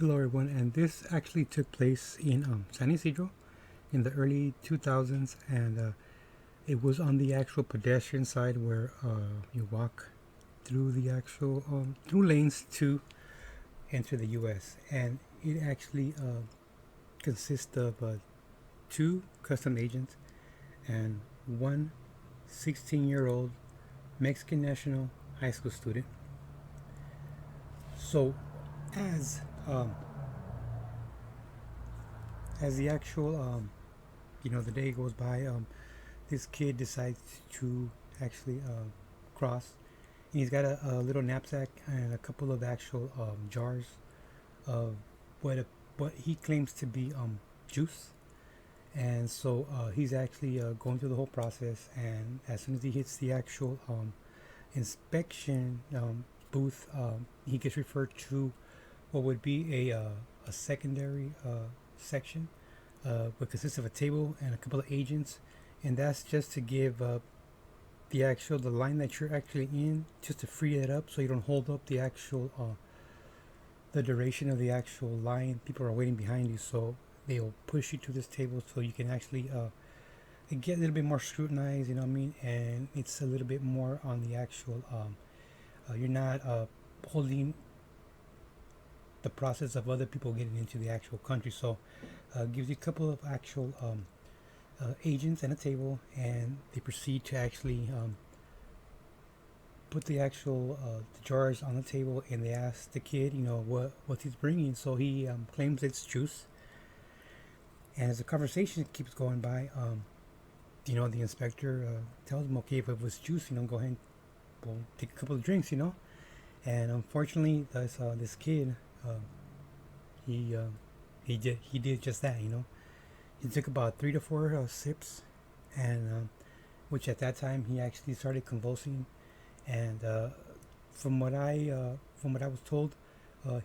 Hello, everyone, and this actually took place in San Ysidro in the early 2000s, and it was on the actual pedestrian side where you walk through the actual through lanes to enter the U.S. And it actually consists of two custom agents and one 16-year-old Mexican national high school student. So, as um, as the actual the day goes by, this kid decides to actually cross. And he's got a little knapsack and a couple of actual jars of what he claims to be juice. And so he's actually going through the whole process. And as soon as he hits the actual inspection booth, he gets referred to what would be a secondary section, which consists of a table and a couple of agents, and that's just to give the line that you're actually in, just to free it up so you don't hold up the duration of the actual line. People are waiting behind you, so they'll push you to this table so you can actually get a little bit more scrutinized. You know what I mean? And it's a little bit more on the actual. You're not holding the process of other people getting into the actual country. So gives you a couple of actual agents and a table, and they proceed to actually put the actual the jars on the table, and they ask the kid, what he's bringing. So he claims it's juice, and as the conversation keeps going by, the inspector tells him, okay, if it was juice, go ahead and we'll take a couple of drinks, And unfortunately, this kid, uh, he he did just that. He took about 3 to 4 sips, and which at that time he actually started convulsing. And from what I was told,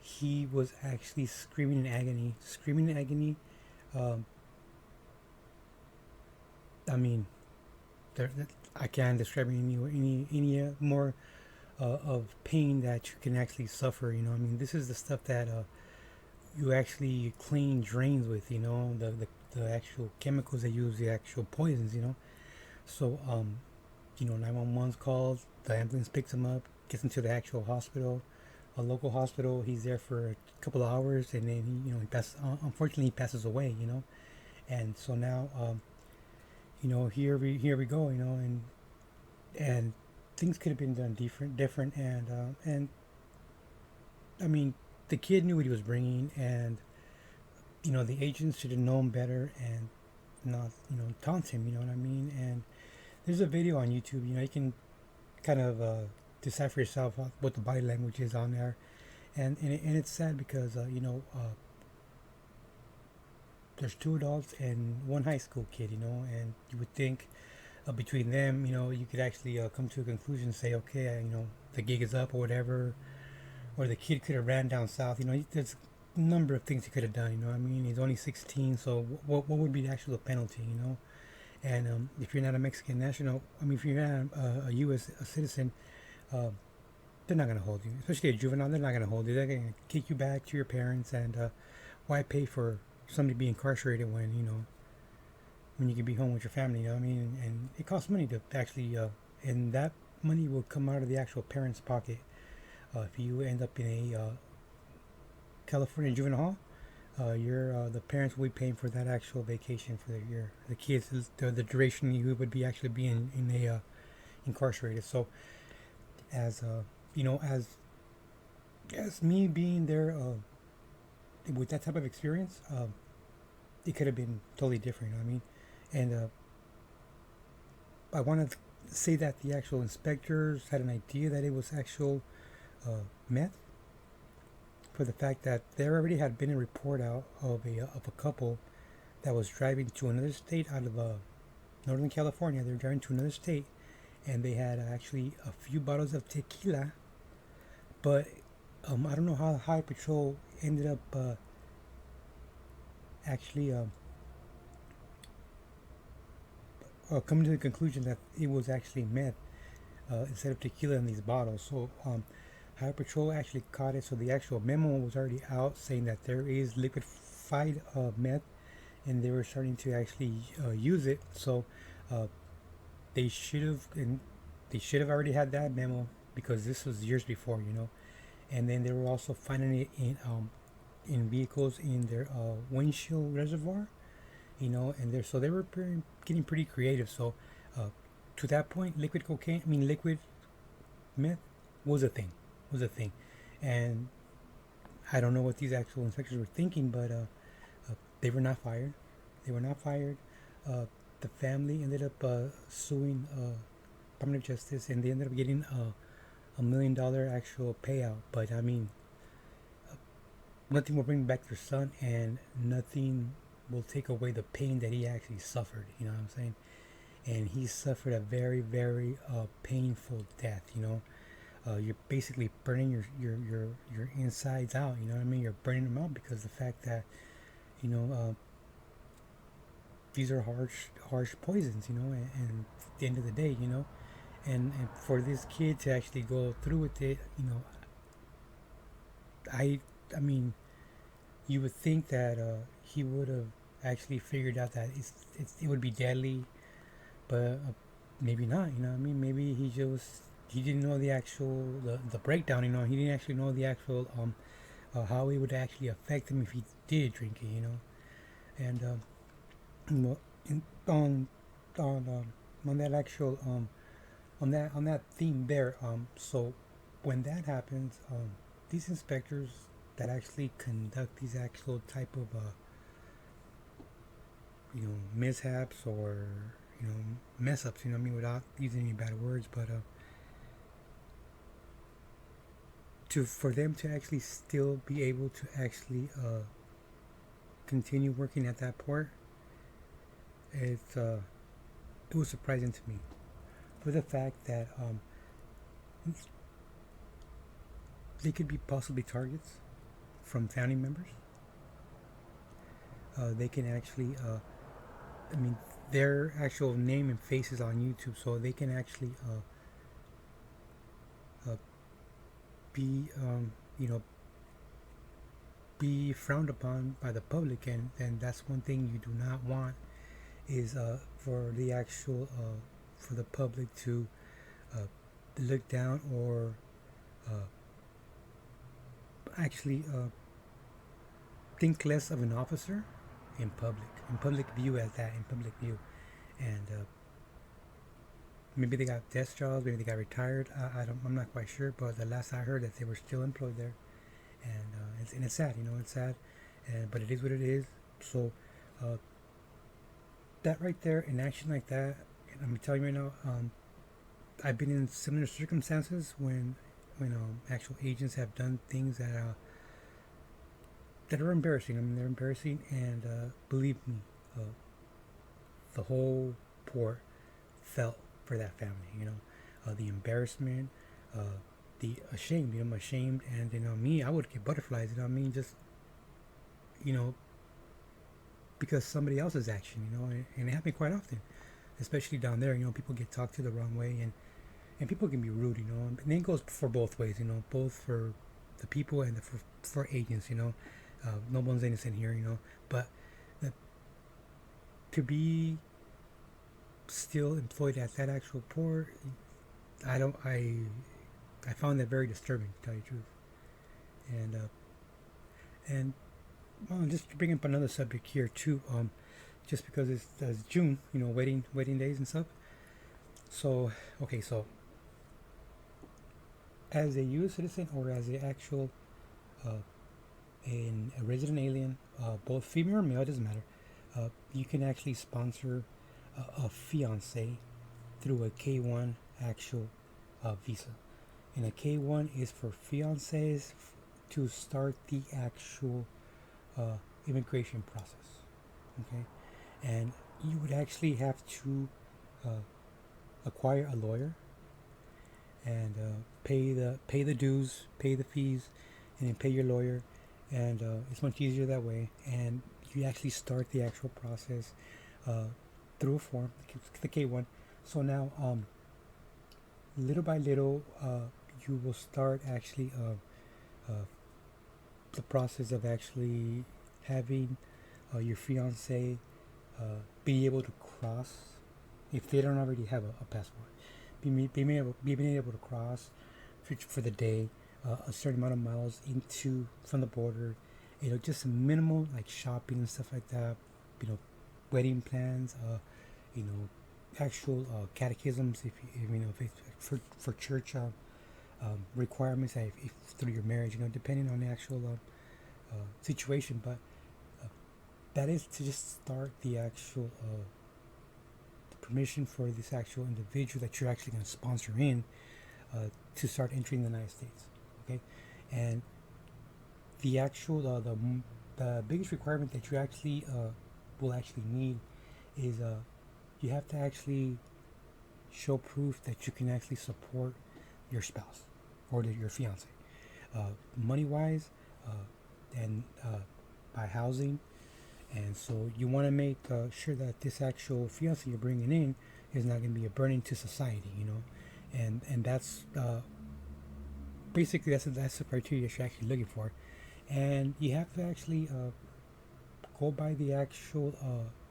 he was actually screaming in agony. Um, I mean, there, I can't describe any more of pain that you can actually suffer. I mean, this is the stuff that you actually clean drains with. The actual chemicals they use, the actual poisons. So 911's called, the ambulance picks him up, gets him to the actual hospital, a local hospital. He's there for a couple of hours, and then he passes. Unfortunately, he passes away. And so now, here we go. And things could have been done different, and I mean, the kid knew what he was bringing, and the agents should have known better and not taunt him. You know what I mean? And there's a video on YouTube. You can kind of decipher yourself what the body language is on there, and it's sad because there's two adults and one high school kid. And you would think between them, you could actually come to a conclusion and say, okay, the gig is up or whatever, or the kid could have ran down south. There's a number of things he could have done. I mean, he's only 16, so what would be the actual penalty? And if you're not a Mexican national, I mean, if you're not a U.S. citizen, uh, they're not going to hold you, especially a juvenile. They're not going to hold you. They're going to kick you back to your parents, and why pay for somebody to be incarcerated when you can be home with your family? I mean, and it costs money to actually, and that money will come out of the actual parents' pocket. If you end up in a California juvenile hall, the parents will be paying for that actual vacation for the kids, the duration you would be actually being in a incarcerated. So as as me being there with that type of experience, it could have been totally different. I mean, and I want to say that the actual inspectors had an idea that it was actual meth, for the fact that there already had been a report out of a couple that was driving to another state out of Northern California. They were driving to another state, and they had actually a few bottles of tequila, but I don't know how High Patrol ended up actually coming to the conclusion that it was actually meth instead of tequila in these bottles. So Highway Patrol actually caught it, so the actual memo was already out saying that there is liquefied meth, and they were starting to actually use it. So uh, they should have, and they should have already had that memo because this was years before, you know. And then they were also finding it in vehicles in their windshield reservoir, you know, and they were getting pretty creative. So uh, to that point, liquid cocaine, I mean liquid meth, was a thing, was a thing, and I don't know what these actual inspectors were thinking, but they were not fired. They were not fired. Uh, the family ended up suing Department of Justice, and they ended up getting $1 million actual payout. But I mean, nothing will bring back their son, and nothing will take away the pain that he actually suffered. You know what I'm saying? And he suffered a very, very painful death. You know, you're basically burning your insides out. You know what I mean? You're burning them out because the fact that you know these are harsh poisons. You know, and at the end of the day, you know, and for this kid to actually go through with it, you know, I I mean, you would think that he would have actually figured out that it would be deadly, but maybe not. You know what I mean? Maybe he didn't know the actual the breakdown. You know, he didn't actually know the actual how it would actually affect him if he did drink it. You know, and you know, on on that actual on that theme there. So when that happens, these inspectors that actually conduct these actual type of you know mishaps or you know mess ups. You know what I mean, without using any bad words, but to for them to actually still be able to actually continue working at that port, it's it was surprising to me for the fact that they could be possibly targets from family members. They can actually, I mean, their actual name and faces on YouTube, so they can actually be, you know, be frowned upon by the public, and that's one thing you do not want is for the actual for the public to uh, look down or uh, actually think less of an officer in public view as that in public view, and maybe they got desk jobs, maybe they got retired. I'm not quite sure, but the last I heard that they were still employed there, and it's sad, you know, it's sad, and but it is what it is. So uh, that right there, an action like that, and I'm telling you right now, I've been in similar circumstances when actual agents have done things that are embarrassing. I mean, they're embarrassing, and believe me, uh, the whole port felt for that family. You know, the embarrassment, uh, the ashamed. You know, I'm ashamed, and you know, me, I would get butterflies. You know, what I mean, just you know, because somebody else's action. You know, and it happened quite often, especially down there. You know, people get talked to the wrong way, and people can be rude. You know, and it goes for both ways. You know, both for the people and for agents. You know, no one's innocent here. You know, but the, to be still employed at that actual port, I don't. I found that very disturbing, to tell you the truth. And well, just to bring up another subject here too. Just because it's June, you know, wedding days and stuff. So okay, so as a U.S. citizen or as an actual uh, a resident alien, both female or male, doesn't matter. You can actually sponsor a fiance through a K1 actual visa. And a K1 is for fiancés to start the actual immigration process. Okay, and you would actually have to uh, acquire a lawyer and pay the dues, pay the fees, and then pay your lawyer. And it's much easier that way. And you actually start the actual process uh, through a form, the K1. So now, little by little, you will start actually the process of actually having your fiance be able to cross if they don't already have a passport. Being able to cross for the day a certain amount of miles into from the border. Just a minimal like shopping and stuff like that. Wedding plans. Actual catechisms if it's for church requirements if through your marriage, depending on the actual situation. But that is to just start the actual the permission for this actual individual that you're actually going to sponsor in to start entering the United States. Okay, and the actual the biggest requirement that you actually will actually need is you have to actually show proof that you can actually support your spouse or your fiance, money wise, and by housing. And so you want to make sure that this actual fiance you're bringing in is not going to be a burden to society, and that's basically that's the criteria you're actually looking for, and you have to actually go by the actual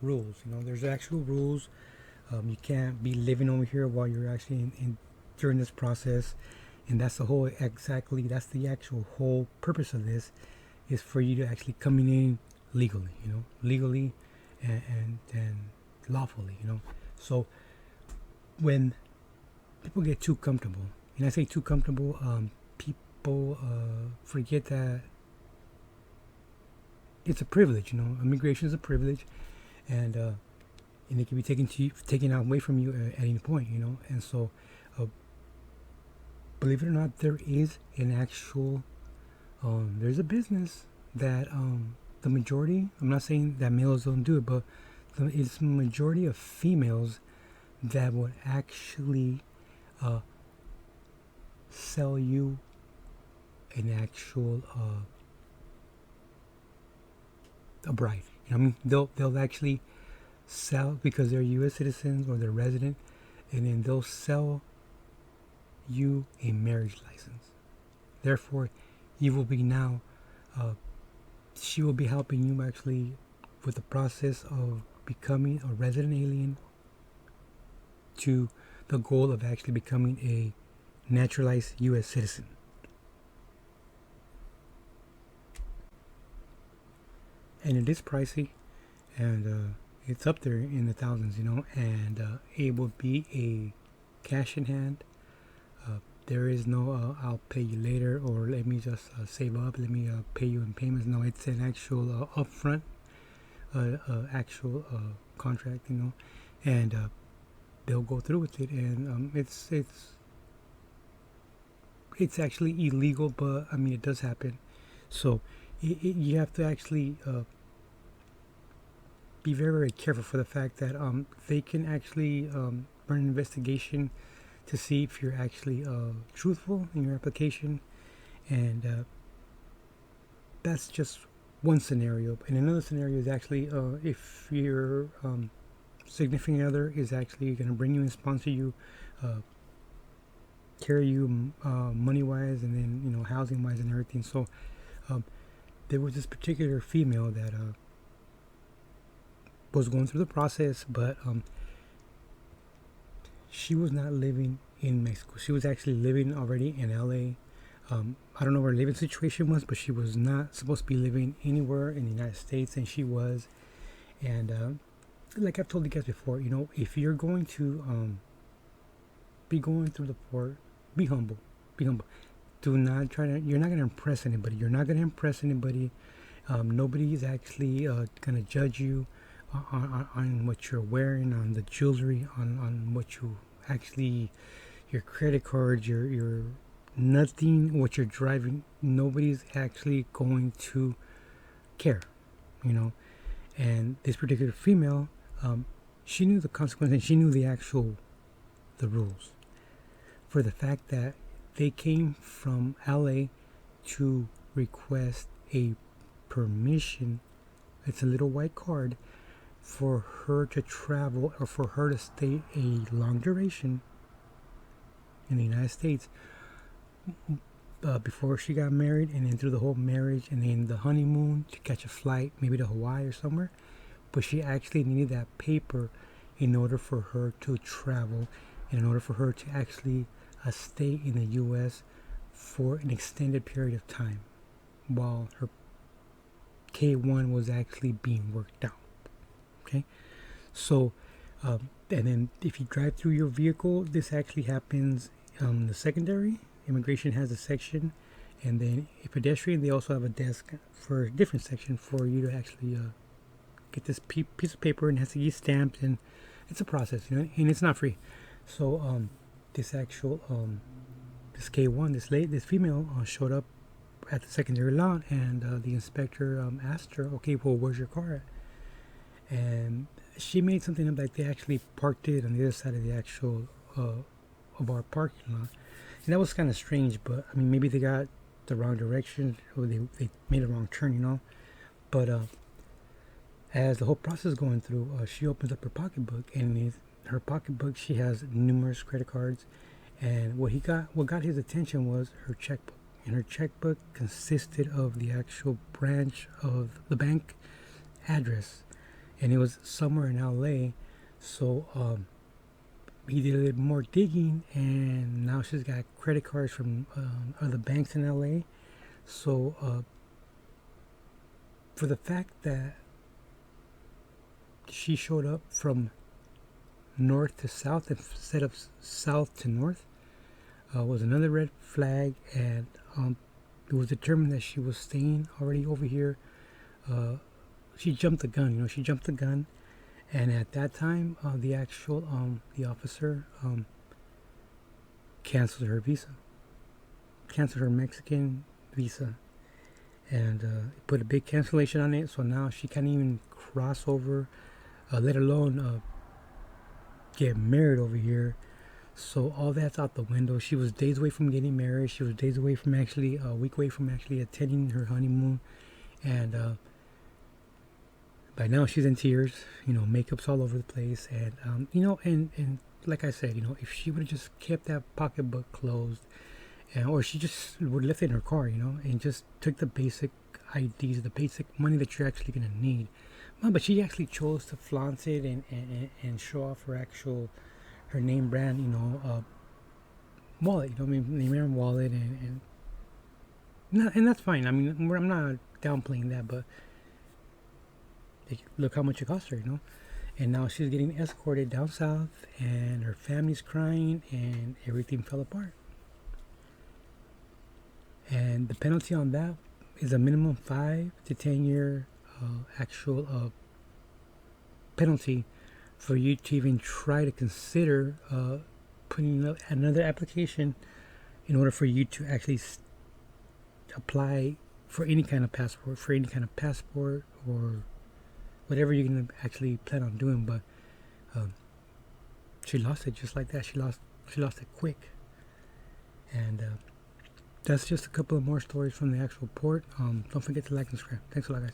rules. There's actual rules. You can't be living over here while you're actually in during this process, and that's the actual whole purpose of this is for you to actually coming in legally, legally and lawfully, So when people get too comfortable, and I say too comfortable, people forget that it's a privilege. Immigration is a privilege, and it can be taken away from you at any point. And so believe it or not, there is an actual there's a business that the majority, I'm not saying that males don't do it, but it's the majority of females that would actually sell you an actual a bride. They'll actually sell because they're U.S. citizens or they're resident, and then they'll sell you a marriage license. Therefore, you will be now. She will be helping you actually with the process of becoming a resident alien to the goal of actually becoming a naturalized U.S. citizen. And it is pricey, and it's up there in the thousands, and it will be a cash in hand. There is no I'll pay you later, or let me just save up, let me pay you in payments. No, it's an actual upfront actual contract, and they'll go through with it, and it's actually illegal, but I mean it does happen. So you have to actually be very, very careful for the fact that they can actually run an investigation to see if you're actually truthful in your application, and that's just one scenario. And another scenario is actually if your significant other is actually going to bring you and sponsor you, carry you money wise, and then housing wise and everything. So there was this particular female that was going through the process, but she was not living in Mexico. She was actually living already in LA. I don't know where her living situation was, but she was not supposed to be living anywhere in the United States, and she was. And like I've told you guys before, if you're going to be going through the port, be humble. Be humble. Do not try to. You're not going to impress anybody. You're not going to impress anybody. Nobody is actually going to judge you on what you're wearing, on the jewelry, on what you actually, your credit cards, your nothing, what you're driving. Nobody's actually going to care, And this particular female, she knew the consequences, and she knew the rules, for the fact that they came from LA to request a permission. It's a little white card for her to travel, or for her to stay a long duration in the United States before she got married, and then through the whole marriage, and then the honeymoon to catch a flight, maybe to Hawaii or somewhere. But she actually needed that paper in order for her to travel, and in order for her to actually stay in the U.S. for an extended period of time while her K1 was actually being worked out. Okay, so and then if you drive through your vehicle, this actually happens. The secondary immigration has a section, and then a pedestrian, they also have a desk for a different section for you to actually get this piece of paper, and it has to get stamped, and it's a process, you know, and it's not free. So this actual this K1, this female showed up at the secondary lot, and the inspector asked her, okay, well, where's your car at? And she made something up like they actually parked it on the other side of the actual of our parking lot, and that was kind of strange. But I mean, maybe they got the wrong direction, or they made a wrong turn, you know. But as the whole process is going through, she opens up her pocketbook, and in her pocketbook she has numerous credit cards, and what got his attention was her checkbook, and her checkbook consisted of the actual branch of the bank address, and it was somewhere in LA. So he did a little more digging, and now she's got credit cards from other banks in LA. So for the fact that she showed up from north to south instead of south to north was another red flag, and it was determined that she was staying already over here. She jumped the gun, you know, she jumped the gun, and at that time, the actual the officer canceled her visa, canceled her Mexican visa, and put a big cancellation on it. So now she can't even cross over, let alone get married over here. So all that's out the window. She was days away from getting married. She was days away from actually, a week away from actually attending her honeymoon, and by now she's in tears. You know, makeup's all over the place, and you know, and like I said, you know, if she would have just kept that pocketbook closed, or she just would have left it in her car, you know, and just took the basic IDs, the basic money that you're actually gonna need. Well, but she actually chose to flaunt it and show off her name brand, you know, wallet, you know, I mean, name brand wallet, and that's fine. I mean, I'm not downplaying that, but look how much it cost her, you know. And now she's getting escorted down south, and her family's crying, and everything fell apart. And the penalty on that is a minimum 5 to 10 year actual penalty for you to even try to consider putting up another application in order for you to actually apply for any kind of passport, or whatever you're going to actually plan on doing. But she lost it just like that. She lost it quick. And that's just a couple of more stories from the actual port. Don't forget to like and subscribe. Thanks a lot, guys.